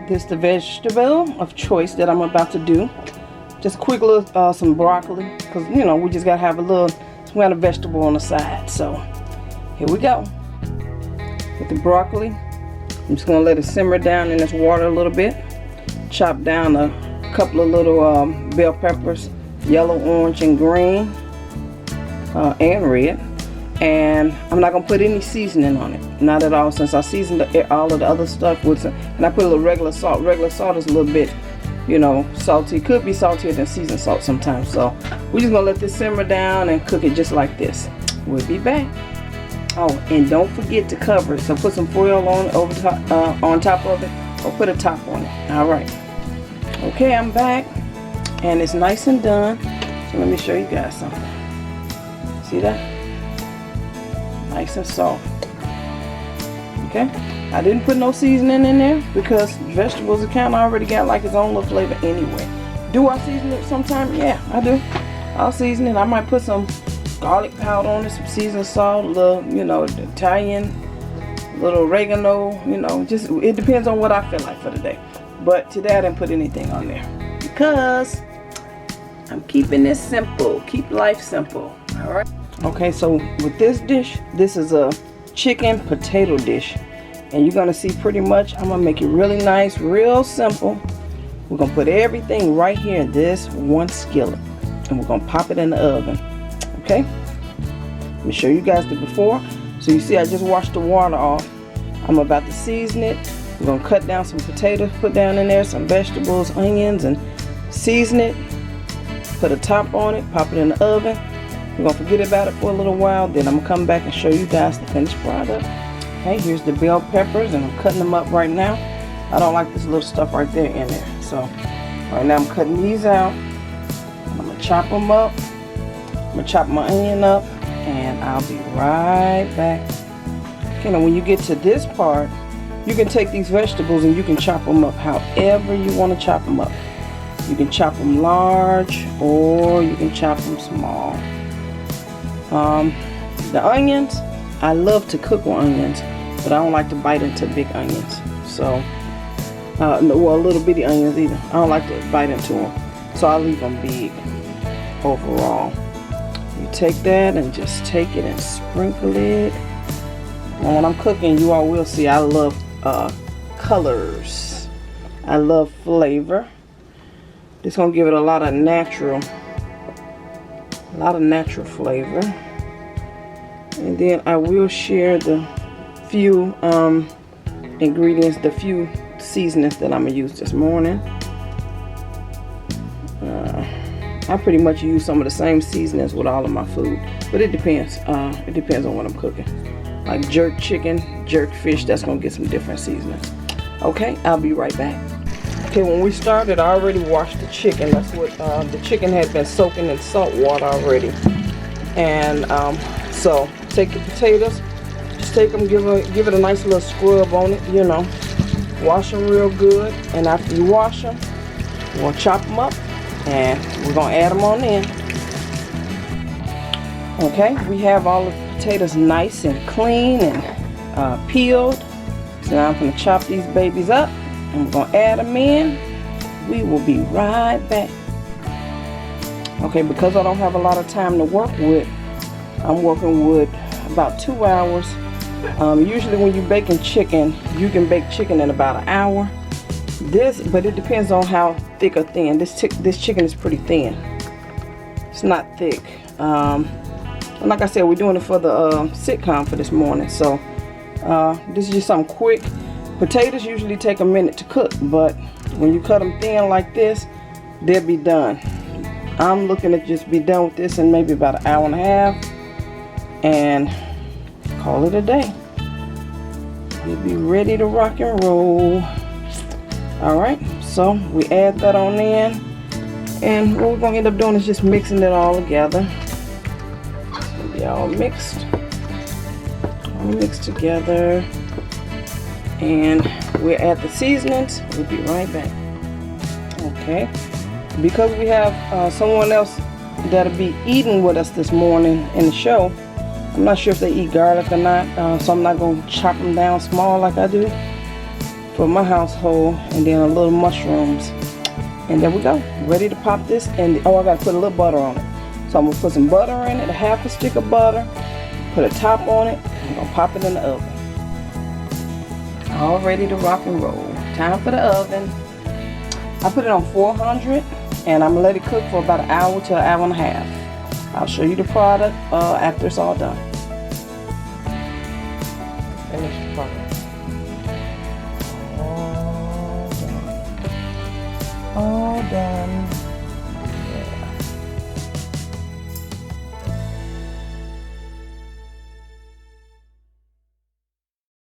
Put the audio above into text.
this is the vegetable of choice that I'm about to do. Just a quick little, some broccoli, because you know we just gotta have a little, some kind of vegetable on the side. So here we go. With the broccoli, I'm just gonna let it simmer down in this water a little bit. Chop down a couple of little bell peppers, yellow, orange, and green, and red. And I'm not gonna put any seasoning on it, not at all, since I seasoned all of the other stuff with some, and I put a little regular salt. Regular salt is a little bit, you know, salty. Could be saltier than seasoned salt sometimes. So we're just gonna let this simmer down and cook it just like this. We'll be back. Oh, and don't forget to cover it. So put some foil on on top of it, or put a top on it. All right. Okay, I'm back, and it's nice and done. So let me show you guys something. See that? Nice and soft. Okay, I didn't put no seasoning in there because vegetables account already got like its own little flavor anyway. Do I season it sometime? Yeah, I do. I'll season it. I might put some garlic powder on it, some seasoned salt, a little, you know, Italian, a little oregano, you know, just it depends on what I feel like for the day. But today I didn't put anything on there because I'm keeping this simple. Keep life simple. All right. Okay, so with this dish, this is a chicken potato dish, and you're gonna see pretty much I'm gonna make it really nice, real simple. We're gonna put everything right here in this one skillet, and we're gonna pop it in the oven. Okay, let me show you guys the before. So you see I just washed the water off. I'm about to season it. We're gonna cut down some potatoes, put down in there some vegetables, onions, and season it. Put a top on it, pop it in the oven. We're gonna forget about it for a little while, then I'm gonna come back and show you guys the finished product. Okay, here's the bell peppers, and I'm cutting them up right now. I don't like this little stuff right there in there, so right now I'm cutting these out. I'm gonna chop them up. I'm gonna chop my onion up, and I'll be right back. Okay, now when you get to this part, you can take these vegetables and you can chop them up however you want to chop them up. You can chop them large, or you can chop them small. The onions, I love to cook with onions, but I don't like to bite into big onions. So, well, little bitty onions either. I don't like to bite into them, so I leave them big overall. You take that and just take it and sprinkle it. And when I'm cooking, you all will see I love colors. I love flavor. This gonna give it a lot of natural flavor. And then I will share the few ingredients, the few seasonings that I'm gonna use this morning. I pretty much use some of the same seasonings with all of my food, but it depends. It depends on what I'm cooking. Like jerk chicken, jerk fish, that's gonna get some different seasonings. Okay, I'll be right back. Okay, when we started, I already washed the chicken. That's what the chicken had been soaking in salt water already. And so take the potatoes, just take them, give it a nice little scrub on it, you know. Wash them real good, and after you wash them, we're gonna chop them up, and we're gonna add them on in. Okay, we have all of the potatoes nice and clean and peeled. So now I'm gonna chop these babies up, and we're gonna add them in. We will be right back. Okay, because I don't have a lot of time to work with, I'm working with about 2 hours. Usually when you're baking chicken, you can bake chicken in about an hour. But it depends on how thick or thin. This chicken is pretty thin. It's not thick. And like I said, we're doing it for the sitcom for this morning. So this is just something quick. Potatoes usually take a minute to cook, but when you cut them thin like this, they'll be done. I'm looking to just be done with this in maybe about an hour and a half, and call it a day. We'll be ready to rock and roll. Alright, so we add that on in, and what we're going to end up doing is just mixing it all together. It's going to be all mixed together, and we'll add the seasonings. We'll be right back. Okay, because we have someone else that'll be eating with us this morning in the show. I'm not sure if they eat garlic or not, so I'm not going to chop them down small like I do. for my household, and then a little mushrooms. And there we go, ready to pop this. And oh, I gotta put a little butter on it. So I'm gonna put some butter in it, a half a stick of butter, put a top on it. I'm gonna pop it in the oven. All ready to rock and roll. Time for the oven. I put it on 400, and I'm gonna let it cook for about an hour to an hour and a half. I'll show you the product after it's all done. Finish the product.